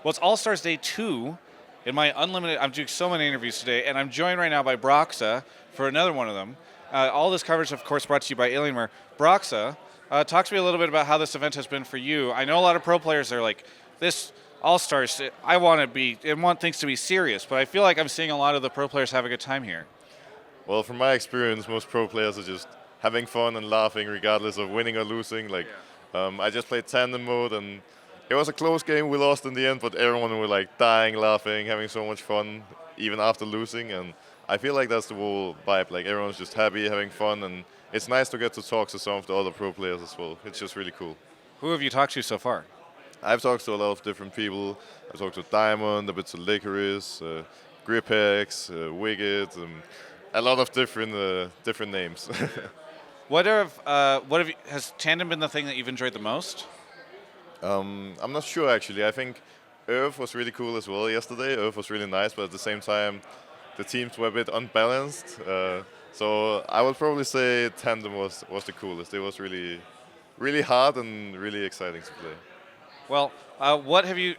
Well, it's All Stars Day 2 in my unlimited. I'm doing so many interviews today, and I'm joined right now by Broxah for another one of them. All this coverage, of course, brought to you by Alienware. Broxah, talk to me a little bit about how this event has been for you. I know a lot of pro players are like, this All Stars, I want things to be serious, but I feel like I'm seeing a lot of the pro players have a good time here. Well, from my experience, most pro players are just having fun and laughing regardless of winning or losing. I just played tandem mode, and it was a close game. We lost in the end, but everyone was like dying, laughing, having so much fun, even after losing. And I feel like that's the whole vibe. Like everyone's just happy, having fun, and it's nice to get to talk to some of the other pro players as well. It's just really cool. Who have you talked to so far? I've talked to a lot of different people. I've talked to Diamond, a bit to Licorice, Gripex, Wicked, a lot of different names. Has tandem been the thing that you've enjoyed the most? I'm not sure actually. I think Earth was really cool as well yesterday. Earth was really nice, but at the same time, the teams were a bit unbalanced. So I would probably say tandem was the coolest. It was really hard and really exciting to play. Well,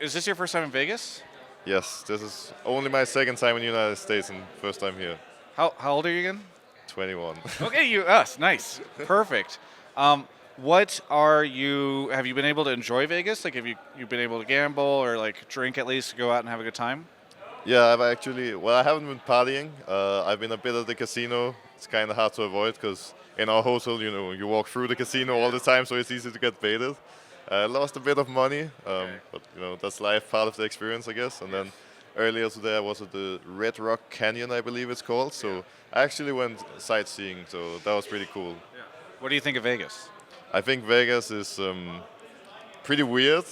is this your first time in Vegas? Yes, this is only my second time in the United States and first time here. How old are you again? 21. Okay, nice, perfect. Have you been able to enjoy Vegas? Like, have you been able to gamble or like drink at least, go out and have a good time? Yeah, I haven't been partying. I've been a bit at the casino. It's kind of hard to avoid because in our hotel, you walk through the casino all the time, so it's easy to get baited. Lost a bit of money, but that's life, part of the experience, I guess. And then earlier today I was at the Red Rock Canyon, I believe it's called. So I actually went sightseeing, so that was pretty cool. Yeah. What do you think of Vegas? I think Vegas is pretty weird.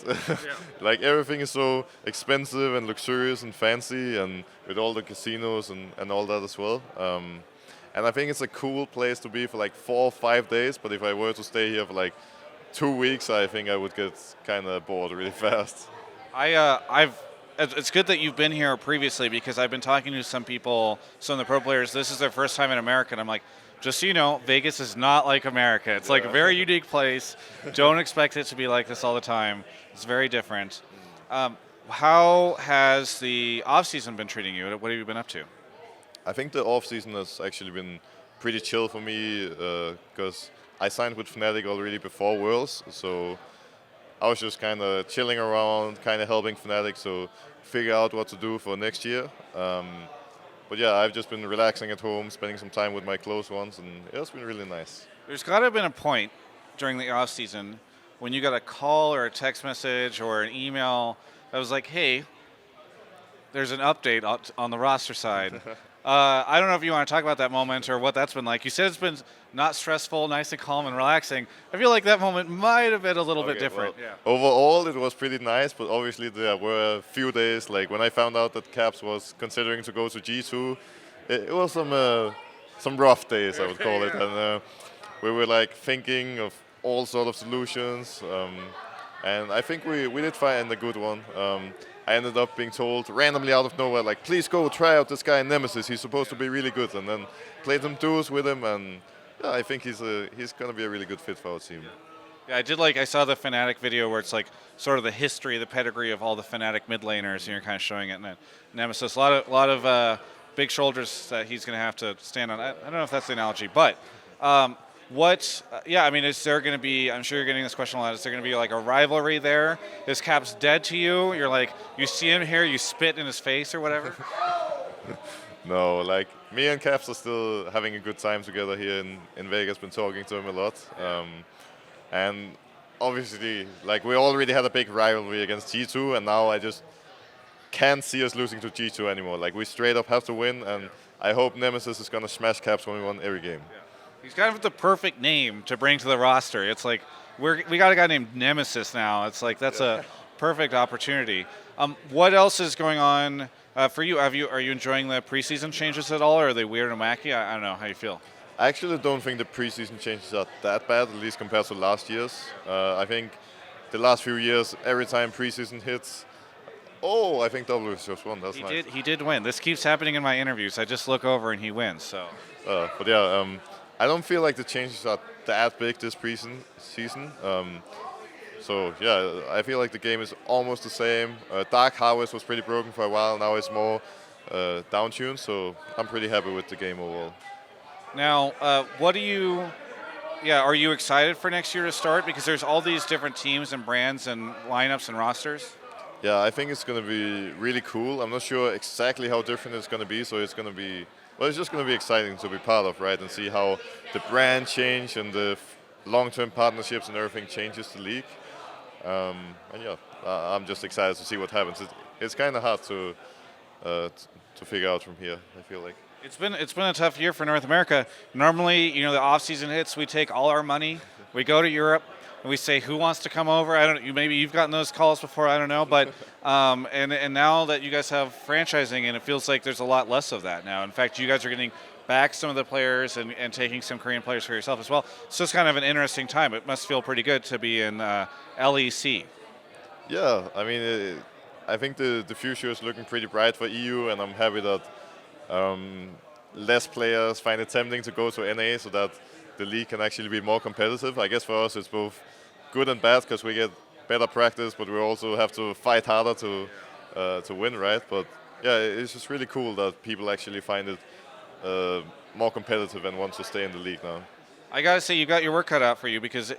Like everything is so expensive and luxurious and fancy, and with all the casinos and all that as well. And I think it's a cool place to be for like 4 or 5 days. But if I were to stay here for like 2 weeks, I think I would get kind of bored really fast. It's good that you've been here previously because I've been talking to some people, some of the pro players. This is their first time in America, and I'm like, just so you know, Vegas is not like America. It's like a very unique place. Don't expect it to be like this all the time. It's very different. How has the off-season been treating you? What have you been up to? I think the off-season has actually been pretty chill for me because I signed with Fnatic already before Worlds, so I was just kind of chilling around, kind of helping Fnatic, so figure out what to do for next year. But yeah, I've just been relaxing at home, spending some time with my close ones, and it's been really nice. There's got to have been a point during the off season when you got a call or a text message or an email that was like, hey, there's an update on the roster side. I don't know if you want to talk about that moment or what that's been like. You said it's been not stressful, nice and calm and relaxing. I feel like that moment might have been a little bit different. Well, overall, it was pretty nice, but obviously there were a few days, like when I found out that Caps was considering to go to G2, it was some rough days, I would call it. And we were like thinking of all sort of solutions, and I think we did find a good one. I ended up being told randomly out of nowhere, like, please go try out this guy in Nemesis. He's supposed to be really good. And then played some duos with him, and yeah, I think he's going to be a really good fit for our team. Yeah, I saw the Fnatic video where it's like sort of the history, the pedigree of all the Fnatic mid laners, and you're kind of showing it in Nemesis. A lot of big shoulders that he's going to have to stand on. I don't know if that's the analogy, but is there going to be, I'm sure you're getting this question a lot, is there going to be like a rivalry there? Is Caps dead to you? You're like, you see him here, you spit in his face or whatever? No, like me and Caps are still having a good time together here in Vegas, been talking to him a lot. And obviously, like we already had a big rivalry against G2, and now I just can't see us losing to G2 anymore. Like we straight up have to win, and I hope Nemesis is going to smash Caps when we win every game. Yeah. He's kind of the perfect name to bring to the roster. It's like we got a guy named Nemesis now. It's like that's a perfect opportunity. What else is going on for you? Are you enjoying the preseason changes at all, or are they weird and wacky? I don't know. How you feel? I actually don't think the preseason changes are that bad, at least compared to last year's. I think the last few years, every time preseason hits, I think W just won. That's nice. He did win. This keeps happening in my interviews. I just look over and he wins. So. But yeah. I don't feel like the changes are that big this season. So yeah, I feel like the game is almost the same. Dark Harvest was pretty broken for a while. Now it's more down-tuned. So I'm pretty happy with the game overall. Now, what do you? Yeah, are you excited for next year to start? Because there's all these different teams and brands and lineups and rosters. Yeah, I think it's going to be really cool. I'm not sure exactly how different it's going to be, so it's going to be, well, it's just going to be exciting to be part of, right? And see how the brand change and the long-term partnerships and everything changes the league. And yeah, I'm just excited to see what happens. It's kind of hard to figure out from here, I feel like. It's been a tough year for North America. Normally, the off season hits, we take all our money, we go to Europe, and we say who wants to come over. I don't. Maybe you've gotten those calls before. I don't know, but and now that you guys have franchising, and it feels like there's a lot less of that now. In fact, you guys are getting back some of the players and taking some Korean players for yourself as well. So it's kind of an interesting time. It must feel pretty good to be in LEC. Yeah, I mean, I think the future is looking pretty bright for EU, and I'm happy that less players find it tempting to go to NA so that the league can actually be more competitive. I guess for us it's both good and bad because we get better practice, but we also have to fight harder to win, right? But yeah, it's just really cool that people actually find it more competitive and want to stay in the league now. I gotta say, you got your work cut out for you because,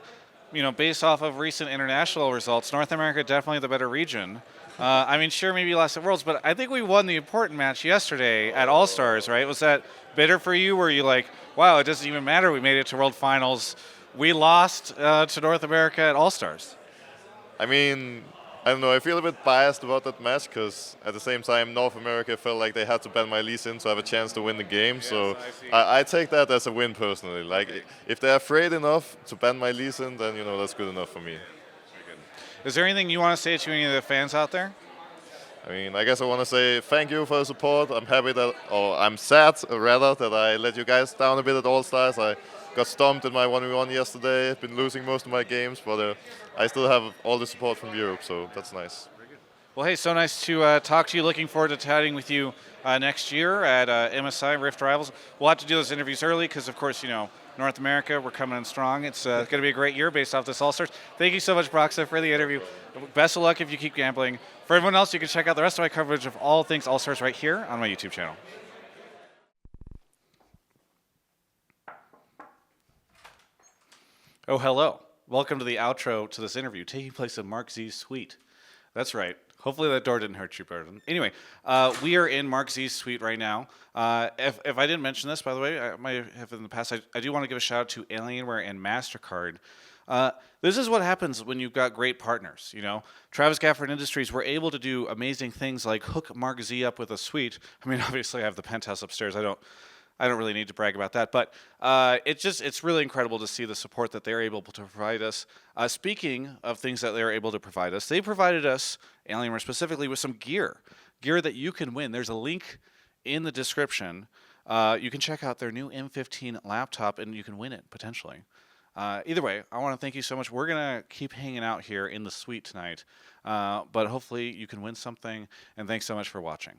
based off of recent international results, North America definitely the better region. I mean, sure, maybe you lost at Worlds, but I think we won the important match yesterday at All Stars, right? Was that bitter for you? Were you like, wow, it doesn't even matter, we made it to World Finals, we lost to North America at All Stars? I mean, I don't know, I feel a bit biased about that match because at the same time, North America felt like they had to ban my Lee Sin to have a chance to win the game. Yes, so I I take that as a win personally. Like, if they're afraid enough to ban my Lee Sin, then, that's good enough for me. Is there anything you want to say to any of the fans out there? I mean, I guess I want to say thank you for the support. I'm happy that, or I'm sad rather, that I let you guys down a bit at All Stars. I got stomped in my 1v1 yesterday. I've been losing most of my games, but I still have all the support from Europe, so that's nice. Well, hey, so nice to talk to you. Looking forward to chatting with you next year at MSI Rift Rivals. We'll have to do those interviews early because, of course, North America, we're coming in strong. It's going to be a great year based off this All-Stars. Thank you so much, Broxah, for the interview. Best of luck if you keep gambling. For everyone else, you can check out the rest of my coverage of all things All-Stars right here on my YouTube channel. Oh, hello. Welcome to the outro to this interview, taking place in Mark Z's suite. That's right. Hopefully that door didn't hurt you, Burden. Anyway, we are in Mark Z's suite right now. If I didn't mention this, by the way, I might have in the past, I do want to give a shout out to Alienware and MasterCard. This is what happens when you've got great partners. Travis Gafford Industries were able to do amazing things like hook Mark Z up with a suite. I mean, obviously I have the penthouse upstairs. I don't really need to brag about that, but it's really incredible to see the support that they're able to provide us. Speaking of things that they're able to provide us, they provided us, Alienware specifically, with some gear that you can win. There's a link in the description. You can check out their new M15 laptop, and you can win it, potentially. Either way, I want to thank you so much. We're going to keep hanging out here in the suite tonight, but hopefully you can win something, and thanks so much for watching.